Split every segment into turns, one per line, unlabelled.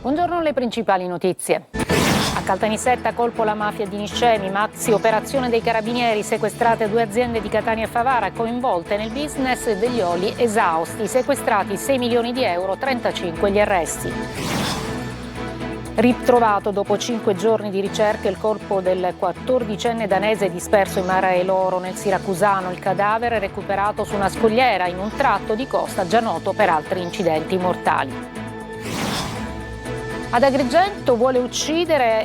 Buongiorno, le principali notizie. A Caltanissetta colpo la mafia di Niscemi, maxi operazione dei carabinieri, sequestrate 2 aziende di Catania e Favara coinvolte nel business degli oli esausti, sequestrati 6 milioni di euro, 35 gli arresti. Ritrovato dopo 5 giorni di ricerche il corpo del 14enne danese disperso in Mare Eloro nel Siracusano, il cadavere recuperato su una scogliera in un tratto di costa già noto per altri incidenti mortali. Ad Agrigento vuole ucciderla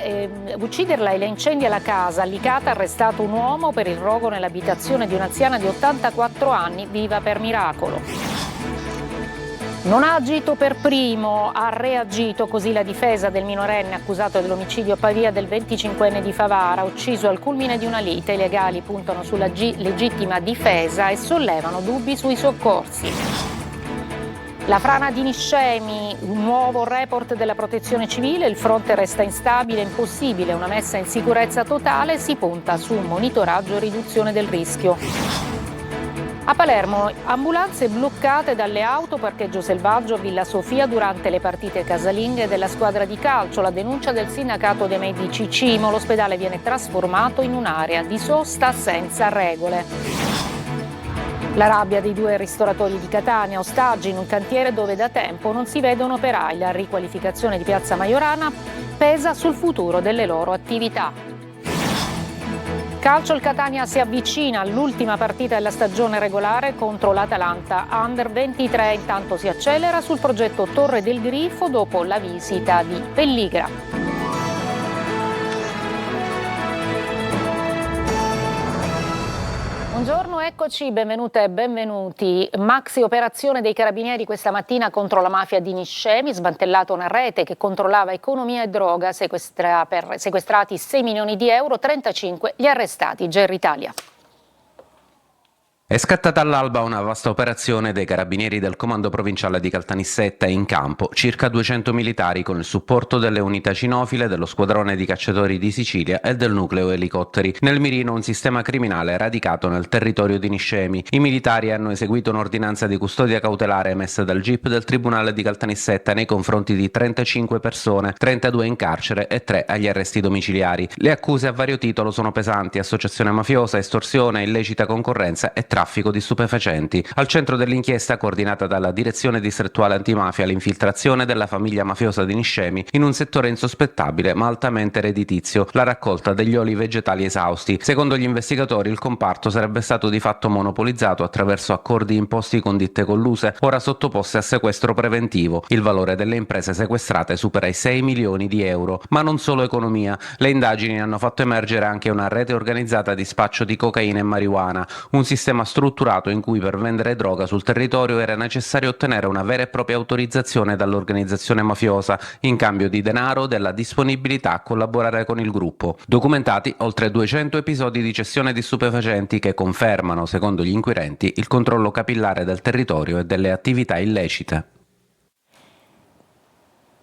e le incendia la casa. A Licata arrestato un uomo per il rogo nell'abitazione di un'anziana di 84 anni, viva per miracolo. Non ha agito per primo, ha reagito, così la difesa del minorenne accusato dell'omicidio a Pavia del 25enne di Favara, ucciso al culmine di una lite. I legali puntano sulla legittima difesa e sollevano dubbi sui soccorsi. La frana di Niscemi, un nuovo report della Protezione Civile, il fronte resta instabile, impossibile una messa in sicurezza totale, si punta su un monitoraggio e riduzione del rischio. A Palermo, ambulanze bloccate dalle auto, parcheggio selvaggio a Villa Sofia durante le partite casalinghe della squadra di calcio, la denuncia del sindacato dei medici Cimo, l'ospedale viene trasformato in un'area di sosta senza regole. La rabbia dei 2 ristoratori di Catania, ostaggi in un cantiere dove da tempo non si vedono operai. La riqualificazione di Piazza Maiorana pesa sul futuro delle loro attività. Calcio, il Catania si avvicina all'ultima partita della stagione regolare contro l'Atalanta. Under 23 intanto si accelera sul progetto Torre del Grifo dopo la visita di Pelligra. Buongiorno, eccoci, benvenute e benvenuti. Maxi operazione dei carabinieri questa mattina contro la mafia di Niscemi, smantellata una rete che controllava economia e droga, sequestrati 6 milioni di euro, 35 gli arrestati. GR Italia.
È scattata all'alba una vasta operazione dei carabinieri del comando provinciale di Caltanissetta, in campo circa 200 militari con il supporto delle unità cinofile, dello squadrone di cacciatori di Sicilia e del nucleo elicotteri. Nel mirino un sistema criminale radicato nel territorio di Niscemi. I militari hanno eseguito un'ordinanza di custodia cautelare emessa dal GIP del Tribunale di Caltanissetta nei confronti di 35 persone, 32 in carcere e 3 agli arresti domiciliari. Le accuse a vario titolo sono pesanti: associazione mafiosa, estorsione, illecita concorrenza e traffico di stupefacenti. Al centro dell'inchiesta, coordinata dalla Direzione Distrettuale Antimafia, l'infiltrazione della famiglia mafiosa di Niscemi in un settore insospettabile ma altamente redditizio, la raccolta degli oli vegetali esausti. Secondo gli investigatori il comparto sarebbe stato di fatto monopolizzato attraverso accordi imposti con ditte colluse, ora sottoposte a sequestro preventivo. Il valore delle imprese sequestrate supera i 6 milioni di euro. Ma non solo economia, le indagini hanno fatto emergere anche una rete organizzata di spaccio di cocaina e marijuana, un sistema strutturato in cui per vendere droga sul territorio era necessario ottenere una vera e propria autorizzazione dall'organizzazione mafiosa in cambio di denaro o della disponibilità a collaborare con il gruppo. Documentati oltre 200 episodi di cessione di stupefacenti che confermano, secondo gli inquirenti, il controllo capillare del territorio e delle attività illecite.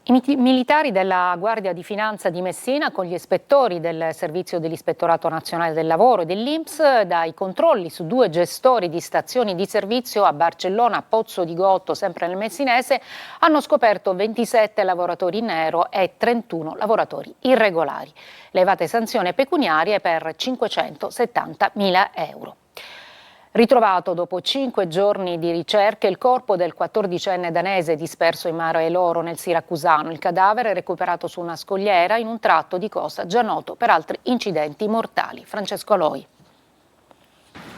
I militari della Guardia di Finanza di Messina con gli ispettori del servizio dell'Ispettorato Nazionale del Lavoro e dell'INPS, dai controlli su 2 gestori di stazioni di servizio a Barcellona, Pozzo di Gotto, sempre nel Messinese, hanno scoperto 27 lavoratori in nero e 31 lavoratori irregolari. Levate sanzioni pecuniarie per 570.000 euro. Ritrovato dopo 5 giorni di ricerche il corpo del 14enne danese disperso in Mare Eloro nel Siracusano. Il cadavere è recuperato su una scogliera in un tratto di costa già noto per altri incidenti mortali. Francesco Aloi.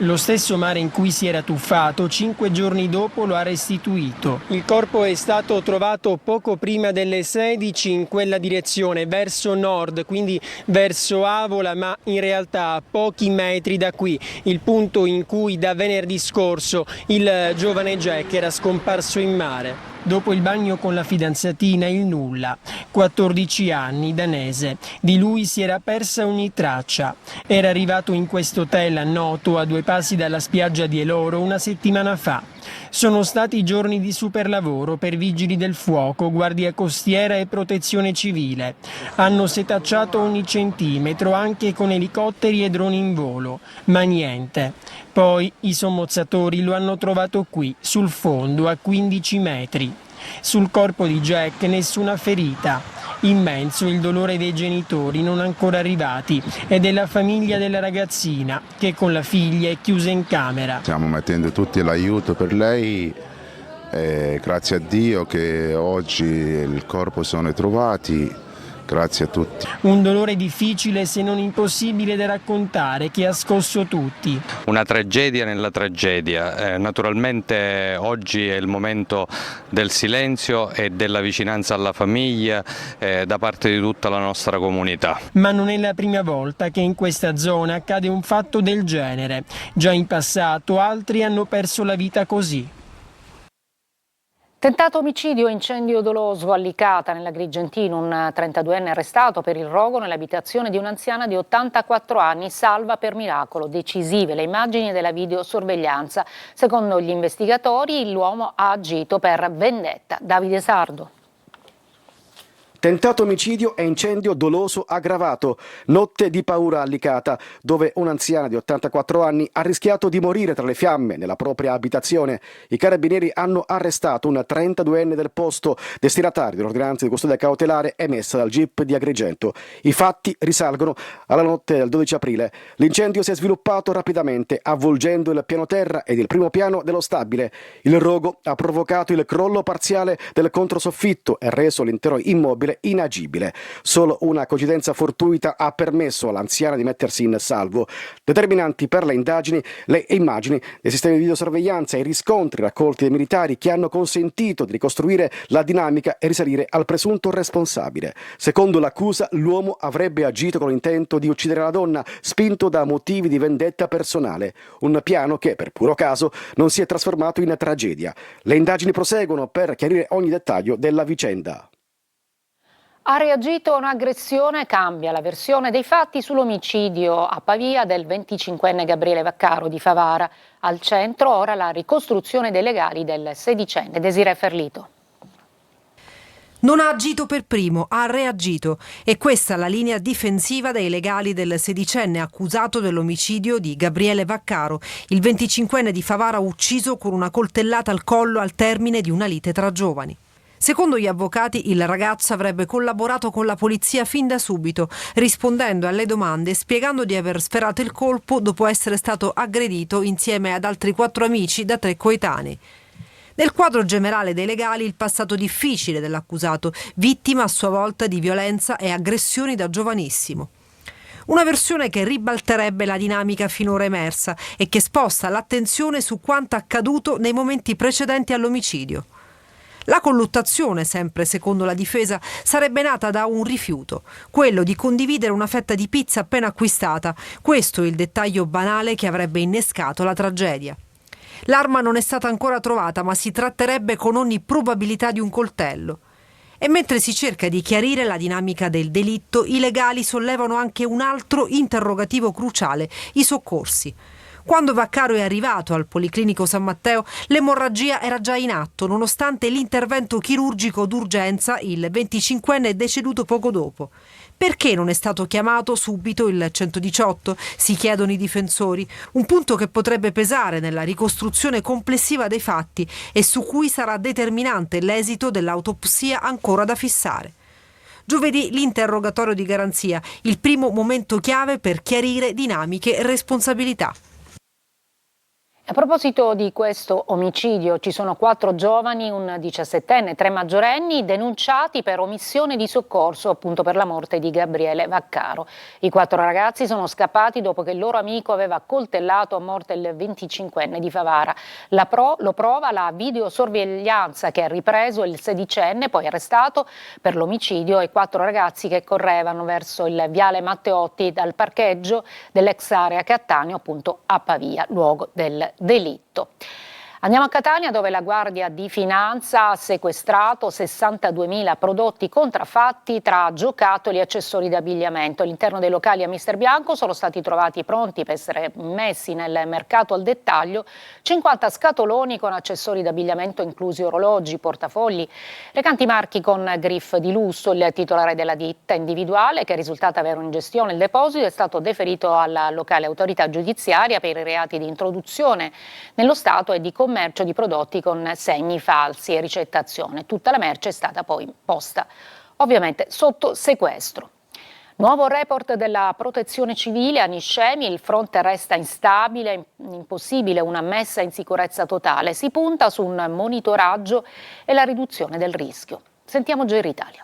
Lo stesso mare in cui si era tuffato 5 giorni dopo lo ha restituito. Il corpo è stato trovato poco prima delle 16 in quella direzione, verso nord, quindi verso Avola, ma in realtà a pochi metri da qui, il punto in cui da venerdì scorso il giovane Jack era scomparso in mare. Dopo il bagno con la fidanzatina, il nulla. 14 anni, danese. Di lui si era persa ogni traccia. Era arrivato in questo hotel noto a 2 passi dalla spiaggia di Eloro una settimana fa. Sono stati giorni di superlavoro per vigili del fuoco, guardia costiera e protezione civile. Hanno setacciato ogni centimetro, anche con elicotteri e droni in volo, ma niente. Poi i sommozzatori lo hanno trovato qui, sul fondo, a 15 metri. Sul corpo di Jack nessuna ferita. Immenso il dolore dei genitori non ancora arrivati e della famiglia della ragazzina che con la figlia è chiusa in camera.
Stiamo mettendo tutto l'aiuto per lei. Grazie a Dio che oggi il corpo sono trovati. Grazie a tutti.
Un dolore difficile se non impossibile da raccontare che ha scosso tutti.
Una tragedia nella tragedia. Naturalmente oggi è il momento del silenzio e della vicinanza alla famiglia da parte di tutta la nostra comunità.
Ma non è la prima volta che in questa zona accade un fatto del genere. Già in passato altri hanno perso la vita così.
Tentato omicidio e incendio doloso a Licata, nell'Agrigentino, un 32enne arrestato per il rogo nell'abitazione di un'anziana di 84 anni, salva per miracolo. Decisive le immagini della videosorveglianza. Secondo gli investigatori l'uomo ha agito per vendetta. Davide Sardo.
Tentato omicidio e incendio doloso aggravato. Notte di paura a Licata, dove un'anziana di 84 anni ha rischiato di morire tra le fiamme nella propria abitazione. I carabinieri hanno arrestato un 32enne del posto, destinatario dell'ordinanza di custodia cautelare emessa dal GIP di Agrigento. I fatti risalgono alla notte del 12 aprile. L'incendio si è sviluppato rapidamente, avvolgendo il piano terra ed il primo piano dello stabile. Il rogo ha provocato il crollo parziale del controsoffitto e reso l'intero immobile inagibile. Solo una coincidenza fortuita ha permesso all'anziana di mettersi in salvo. Determinanti per le indagini le immagini dei sistemi di videosorveglianza e i riscontri raccolti dai militari che hanno consentito di ricostruire la dinamica e risalire al presunto responsabile. Secondo l'accusa, l'uomo avrebbe agito con l'intento di uccidere la donna, spinto da motivi di vendetta personale. Un piano che, per puro caso, non si è trasformato in tragedia. Le indagini proseguono per chiarire ogni dettaglio della vicenda.
Ha reagito a un'aggressione, cambia la versione dei fatti sull'omicidio a Pavia del 25enne Gabriele Vaccaro di Favara. Al centro ora la ricostruzione dei legali del 16enne Desiree Ferlito.
Non ha agito per primo, ha reagito. E questa è la linea difensiva dei legali del 16enne accusato dell'omicidio di Gabriele Vaccaro, il 25enne di Favara ucciso con una coltellata al collo al termine di una lite tra giovani. Secondo gli avvocati, il ragazzo avrebbe collaborato con la polizia fin da subito, rispondendo alle domande e spiegando di aver sferato il colpo dopo essere stato aggredito insieme ad altri 4 amici da 3 coetanei. Nel quadro generale dei legali il passato difficile dell'accusato, vittima a sua volta di violenza e aggressioni da giovanissimo. Una versione che ribalterebbe la dinamica finora emersa e che sposta l'attenzione su quanto accaduto nei momenti precedenti all'omicidio. La colluttazione, sempre secondo la difesa, sarebbe nata da un rifiuto, quello di condividere una fetta di pizza appena acquistata. Questo è il dettaglio banale che avrebbe innescato la tragedia. L'arma non è stata ancora trovata, ma si tratterebbe con ogni probabilità di un coltello. E mentre si cerca di chiarire la dinamica del delitto, i legali sollevano anche un altro interrogativo cruciale: i soccorsi. Quando Vaccaro è arrivato al Policlinico San Matteo, l'emorragia era già in atto, nonostante l'intervento chirurgico d'urgenza. Il 25enne è deceduto poco dopo. Perché non è stato chiamato subito il 118? Si chiedono i difensori. Un punto che potrebbe pesare nella ricostruzione complessiva dei fatti e su cui sarà determinante l'esito dell'autopsia ancora da fissare. Giovedì l'interrogatorio di garanzia, il primo momento chiave per chiarire dinamiche e responsabilità.
A proposito di questo omicidio, ci sono 4 giovani, un 17enne e 3 maggiorenni denunciati per omissione di soccorso appunto per la morte di Gabriele Vaccaro. I 4 ragazzi sono scappati dopo che il loro amico aveva coltellato a morte il 25enne di Favara. Lo prova la videosorveglianza che ha ripreso il 16enne, poi arrestato per l'omicidio, e 4 ragazzi che correvano verso il viale Matteotti dal parcheggio dell'ex area Cattaneo appunto a Pavia, luogo del delitto. Andiamo a Catania, dove la Guardia di Finanza ha sequestrato 62.000 prodotti contraffatti tra giocattoli e accessori d'abbigliamento. All'interno dei locali a Mister Bianco sono stati trovati pronti per essere messi nel mercato al dettaglio 50 scatoloni con accessori d'abbigliamento inclusi orologi, portafogli, recanti marchi con griff di lusso. Il titolare della ditta individuale, che è risultata avere in gestione il deposito, è stato deferito alla locale autorità giudiziaria per i reati di introduzione nello Stato e di commercio di prodotti con segni falsi e ricettazione. Tutta la merce è stata poi posta ovviamente sotto sequestro. Nuovo report della Protezione Civile a Niscemi, il fronte resta instabile, impossibile una messa in sicurezza totale. Si punta su un monitoraggio e la riduzione del rischio. Sentiamo GR Italia.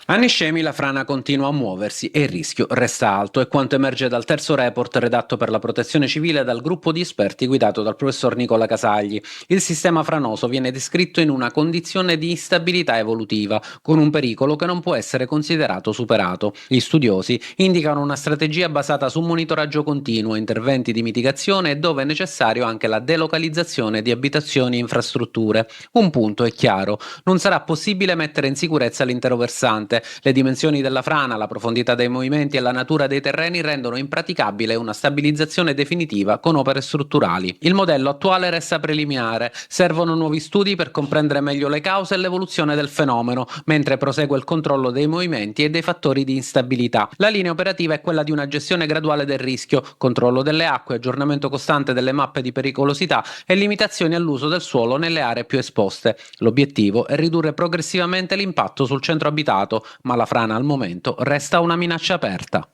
A Niscemi la frana continua a muoversi e il rischio resta alto, è quanto emerge dal terzo report redatto per la Protezione Civile dal gruppo di esperti guidato dal professor Nicola Casagli. Il sistema franoso viene descritto in una condizione di instabilità evolutiva, con un pericolo che non può essere considerato superato. Gli studiosi indicano una strategia basata su monitoraggio continuo, interventi di mitigazione e, dove è necessario, anche la delocalizzazione di abitazioni e infrastrutture. Un punto è chiaro: non sarà possibile mettere in sicurezza l'intero versante. Le dimensioni della frana, la profondità dei movimenti e la natura dei terreni rendono impraticabile una stabilizzazione definitiva con opere strutturali. Il modello attuale resta preliminare, servono nuovi studi per comprendere meglio le cause e l'evoluzione del fenomeno, mentre prosegue il controllo dei movimenti e dei fattori di instabilità. La linea operativa è quella di una gestione graduale del rischio, controllo delle acque, aggiornamento costante delle mappe di pericolosità e limitazioni all'uso del suolo nelle aree più esposte. L'obiettivo è ridurre progressivamente l'impatto sul centro abitato, ma la frana al momento resta una minaccia aperta.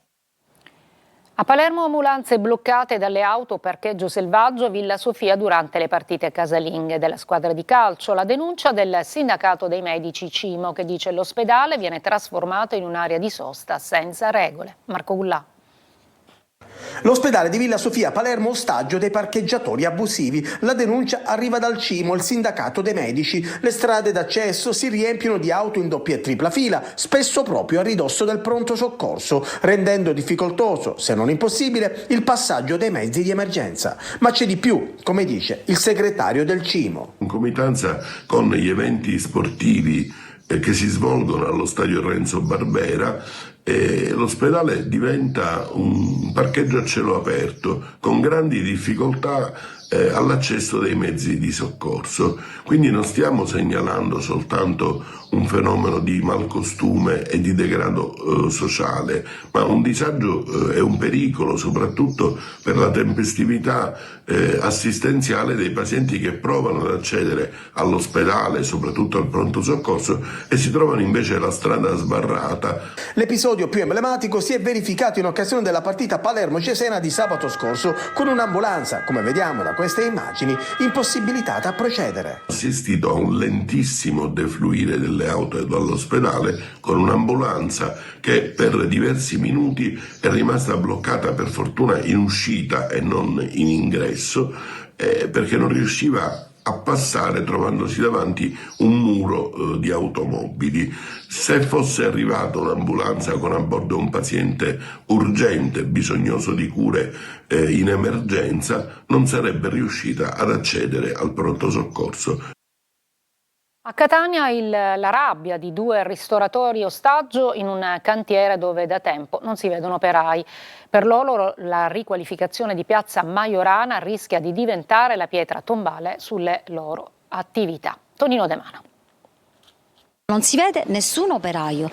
A Palermo ambulanze bloccate dalle auto, parcheggio selvaggio, Villa Sofia durante le partite casalinghe della squadra di calcio. La denuncia del sindacato dei medici CIMO, che dice l'ospedale viene trasformato in un'area di sosta senza regole. Marco Gullà.
L'ospedale di Villa Sofia a Palermo ostaggio dei parcheggiatori abusivi. La denuncia arriva dal CIMO, il sindacato dei medici. Le strade d'accesso si riempiono di auto in doppia e tripla fila, spesso proprio a ridosso del pronto soccorso, rendendo difficoltoso, se non impossibile, il passaggio dei mezzi di emergenza. Ma c'è di più, come dice il segretario del CIMO.
In concomitanza con gli eventi sportivi che si svolgono allo stadio Renzo Barbera, l'ospedale diventa un parcheggio a cielo aperto con grandi difficoltà all'accesso dei mezzi di soccorso. Quindi non stiamo segnalando soltanto un fenomeno di malcostume e di degrado sociale, ma un disagio e un pericolo soprattutto per la tempestività assistenziale dei pazienti che provano ad accedere all'ospedale, soprattutto al pronto soccorso, e si trovano invece la strada sbarrata.
L'episodio più emblematico si è verificato in occasione della partita Palermo-Cesena di sabato scorso, con un'ambulanza, come vediamo da queste immagini, impossibilitata a procedere.
Assistito a un lentissimo defluire delle auto dall'ospedale, con un'ambulanza che per diversi minuti è rimasta bloccata, per fortuna in uscita e non in ingresso, perché non riusciva a passare, trovandosi davanti un muro di automobili. Se fosse arrivata un'ambulanza con a bordo un paziente urgente, bisognoso di cure in emergenza, non sarebbe riuscita ad accedere al pronto soccorso.
A Catania la rabbia di 2 ristoratori ostaggio in un cantiere dove da tempo non si vedono operai. Per loro la riqualificazione di Piazza Maiorana rischia di diventare la pietra tombale sulle loro attività. Tonino De Mano.
Non si vede nessun operaio,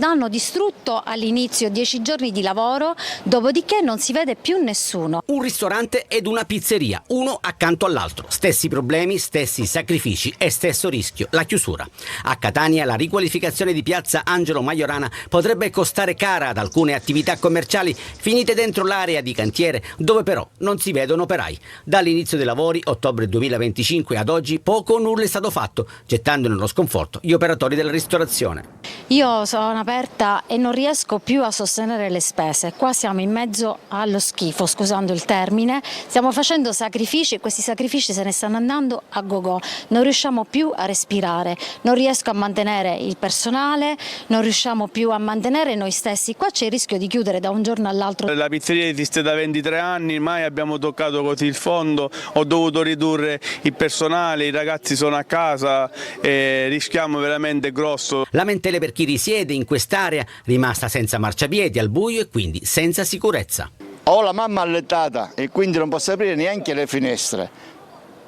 hanno distrutto all'inizio 10 giorni di lavoro, dopodiché non si vede più nessuno.
Un ristorante ed una pizzeria, uno accanto all'altro, stessi problemi, stessi sacrifici e stesso rischio, la chiusura. A Catania la riqualificazione di Piazza Angelo Maiorana potrebbe costare cara ad alcune attività commerciali finite dentro l'area di cantiere, dove però non si vedono operai. Dall'inizio dei lavori, ottobre 2025 ad oggi, poco o nulla è stato fatto, gettando nello sconforto gli operatori della ristorazione.
Io sono aperta e non riesco più a sostenere le spese. Qua siamo in mezzo allo schifo, scusando il termine. Stiamo facendo sacrifici e questi sacrifici se ne stanno andando a go-go. Non riusciamo più a respirare, non riesco a mantenere il personale, non riusciamo più a mantenere noi stessi. Qua c'è il rischio di chiudere da un giorno all'altro.
La pizzeria esiste da 23 anni, mai abbiamo toccato così il fondo, ho dovuto ridurre il personale, i ragazzi sono a casa e rischiamo veramente grosso.
Lamentele per chi risiede in quest'area rimasta senza marciapiedi, al buio e quindi senza sicurezza.
Ho la mamma allettata e quindi non posso aprire neanche le finestre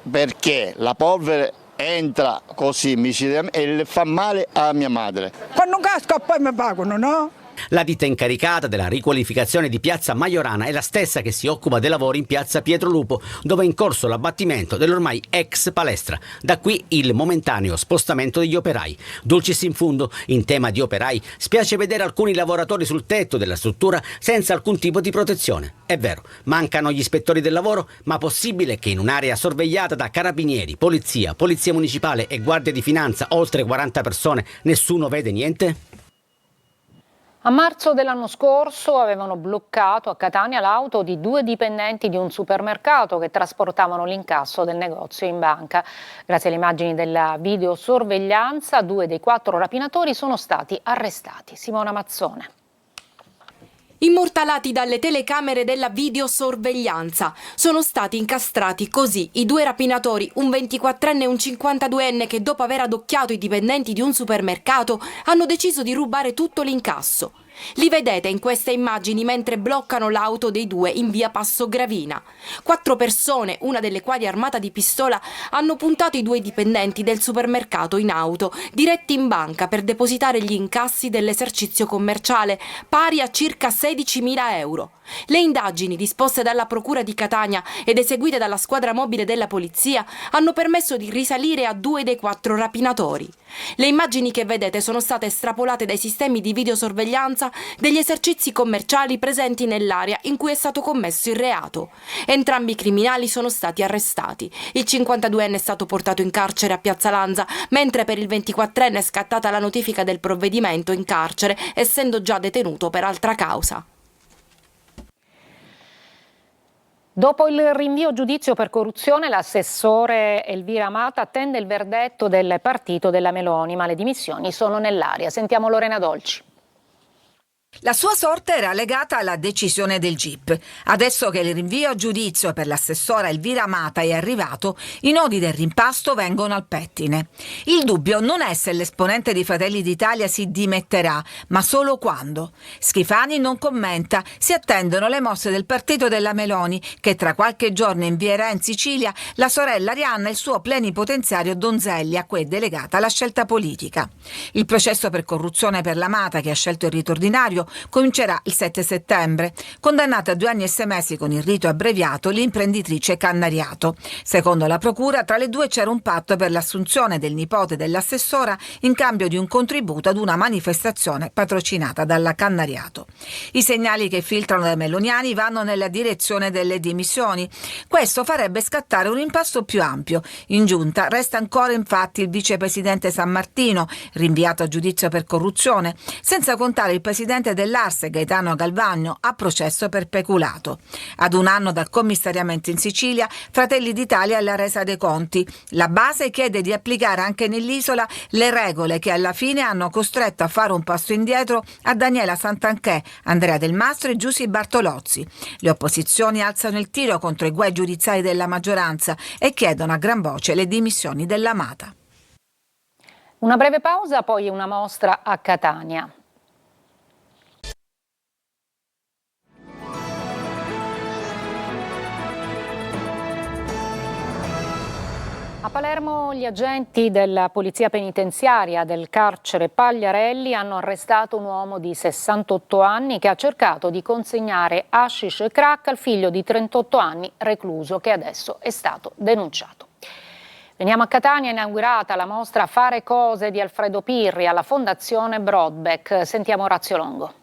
perché la polvere entra così e fa male a mia madre.
Quando casco poi mi pagano, no?
La ditta incaricata della riqualificazione di piazza Majorana è la stessa che si occupa dei lavori in piazza Pietro Lupo, dove è in corso l'abbattimento dell'ormai ex palestra. Da qui il momentaneo spostamento degli operai. Dulcis in fundo, in tema di operai, spiace vedere alcuni lavoratori sul tetto della struttura senza alcun tipo di protezione. È vero, mancano gli ispettori del lavoro, ma possibile che in un'area sorvegliata da carabinieri, polizia municipale e guardia di finanza, oltre 40 persone, nessuno vede niente?
A marzo dell'anno scorso avevano bloccato a Catania l'auto di 2 dipendenti di un supermercato che trasportavano l'incasso del negozio in banca. Grazie alle immagini della videosorveglianza, 2 dei 4 rapinatori sono stati arrestati. Simona Mazzone.
Immortalati dalle telecamere della videosorveglianza, sono stati incastrati così i 2 rapinatori, un 24enne e un 52enne, che dopo aver adocchiato i dipendenti di un supermercato hanno deciso di rubare tutto l'incasso. Li vedete in queste immagini mentre bloccano l'auto dei 2 in via Passo Gravina. 4 persone, una delle quali armata di pistola, hanno puntato i 2 dipendenti del supermercato in auto, diretti in banca per depositare gli incassi dell'esercizio commerciale, pari a circa 16.000 euro. Le indagini disposte dalla Procura di Catania ed eseguite dalla squadra mobile della polizia hanno permesso di risalire a 2 dei 4 rapinatori. Le immagini che vedete sono state estrapolate dai sistemi di videosorveglianza degli esercizi commerciali presenti nell'area in cui è stato commesso il reato. Entrambi i criminali sono stati arrestati. Il 52enne è stato portato in carcere a Piazza Lanza, mentre per il 24enne è scattata la notifica del provvedimento in carcere, essendo già detenuto per altra causa.
Dopo il rinvio a giudizio per corruzione, l'assessore Elvira Amata attende il verdetto del partito della Meloni, ma le dimissioni sono nell'aria. Sentiamo Lorena Dolci.
La sua sorte era legata alla decisione del GIP. Adesso che il rinvio a giudizio per l'assessora Elvira Amata è arrivato, i nodi del rimpasto vengono al pettine. Il dubbio non è se l'esponente di Fratelli d'Italia si dimetterà, ma solo quando. Schifani non commenta, si attendono le mosse del partito della Meloni, che tra qualche giorno invierà in Sicilia la sorella Arianna e il suo plenipotenziario Donzelli, a cui è delegata la scelta politica. Il processo per corruzione per l'Amata, che ha scelto il rito ordinario, comincerà il 7 settembre. Condannata a 2 anni e 6 mesi con il rito abbreviato, l'imprenditrice Cannariato. Secondo la procura, tra le due c'era un patto per l'assunzione del nipote dell'assessora in cambio di un contributo ad una manifestazione patrocinata dalla Cannariato. I segnali che filtrano dai meloniani vanno nella direzione delle dimissioni. Questo farebbe scattare un impasto più ampio. In giunta resta ancora infatti il vicepresidente Sammartino, rinviato a giudizio per corruzione, senza contare il presidente dell'Arse Gaetano Galvagno, a processo per peculato. Ad 1 anno dal commissariamento in Sicilia, Fratelli d'Italia alla resa dei conti. La base chiede di applicare anche nell'isola le regole che alla fine hanno costretto a fare un passo indietro a Daniela Santanchè, Andrea Del Mastro e Giussi Bartolozzi. Le opposizioni alzano il tiro contro i guai giudiziari della maggioranza e chiedono a gran voce le dimissioni dell'Amata.
Una breve pausa, poi una mostra a Catania. A Palermo gli agenti della polizia penitenziaria del carcere Pagliarelli hanno arrestato un uomo di 68 anni che ha cercato di consegnare hashish e crack al figlio di 38 anni recluso, che adesso è stato denunciato. Veniamo a Catania, inaugurata la mostra Fare cose di Alfredo Pirri alla Fondazione Brodbeck. Sentiamo Orazio Longo.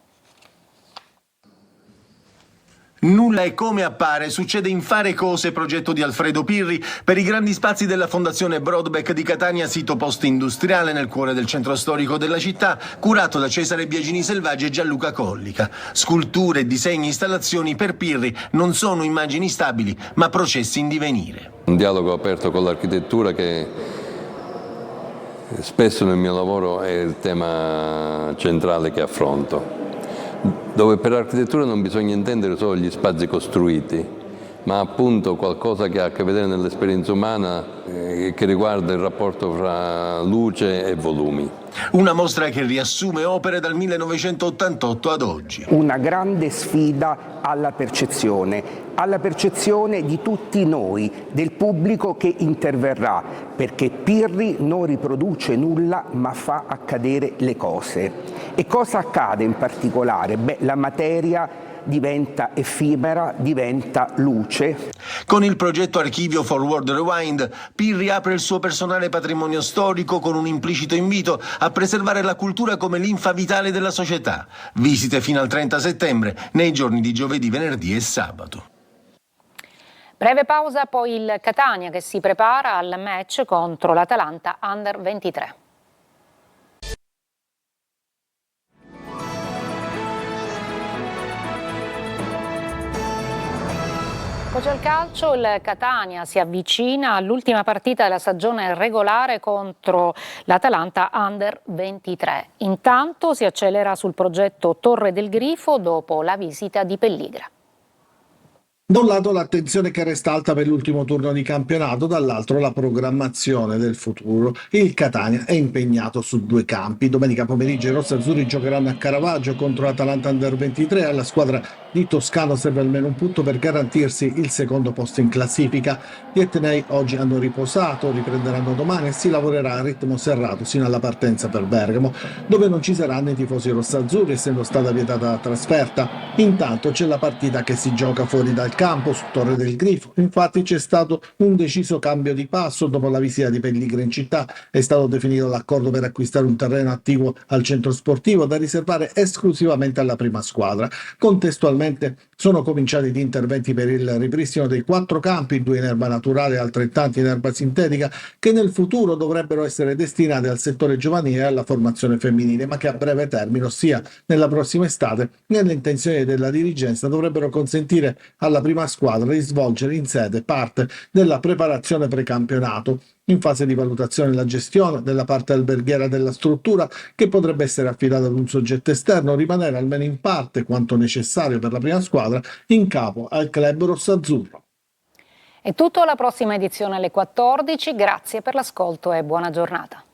Nulla è come appare, succede in Fare cose, progetto di Alfredo Pirri per i grandi spazi della Fondazione Brodbeck di Catania, sito post-industriale nel cuore del centro storico della città, curato da Cesare Biagini Selvaggi e Gianluca Collica. Sculture, disegni, installazioni per Pirri non sono immagini stabili, ma processi in divenire.
Un dialogo aperto con l'architettura che spesso nel mio lavoro è il tema centrale che affronto, dove per architettura non bisogna intendere solo gli spazi costruiti, ma appunto qualcosa che ha a che vedere nell'esperienza umana che riguarda il rapporto fra luce e volumi.
Una mostra che riassume opere dal 1988 ad oggi.
Una grande sfida alla percezione di tutti noi, del pubblico che interverrà, perché Pirri non riproduce nulla ma fa accadere le cose. E cosa accade in particolare? La materia diventa effimera, diventa luce.
Con il progetto Archivio Forward Rewind, Pirri apre il suo personale patrimonio storico con un implicito invito a preservare la cultura come linfa vitale della società. Visite fino al 30 settembre, nei giorni di giovedì, venerdì e sabato.
Breve pausa, poi il Catania che si prepara al match contro l'Atalanta Under 23. Poi c'è il calcio, il Catania si avvicina all'ultima partita della stagione regolare contro l'Atalanta Under 23. Intanto si accelera sul progetto Torre del Grifo dopo la visita di Pelligra.
Da un lato l'attenzione che resta alta per l'ultimo turno di campionato, dall'altro la programmazione del futuro. Il Catania è impegnato su 2 campi. Domenica pomeriggio i rossazzurri giocheranno a Caravaggio contro l'Atalanta Under 23. Alla squadra di Toscano serve almeno un punto per garantirsi il secondo posto in classifica. Gli etnei oggi hanno riposato, riprenderanno domani e si lavorerà a ritmo serrato sino alla partenza per Bergamo, dove non ci saranno i tifosi rossazzurri essendo stata vietata la trasferta. Intanto c'è la partita che si gioca fuori dal campo su Torre del Grifo. Infatti c'è stato un deciso cambio di passo dopo la visita di Pelligra in città. È stato definito l'accordo per acquistare un terreno attiguo al centro sportivo da riservare esclusivamente alla prima squadra. Contestualmente sono cominciati gli interventi per il ripristino dei 4 campi, 2 in erba naturale e altrettanti in erba sintetica, che nel futuro dovrebbero essere destinati al settore giovanile e alla formazione femminile, ma che a breve termine, ossia nella prossima estate, nelle intenzioni della dirigenza dovrebbero consentire alla prima squadra di svolgere in sede parte della preparazione precampionato, in fase di valutazione la gestione della parte alberghiera della struttura, che potrebbe essere affidata ad un soggetto esterno, rimanere almeno in parte quanto necessario per la prima squadra in capo al club rossazzurro.
È tutto, alla prossima edizione alle 14, grazie per l'ascolto e buona giornata.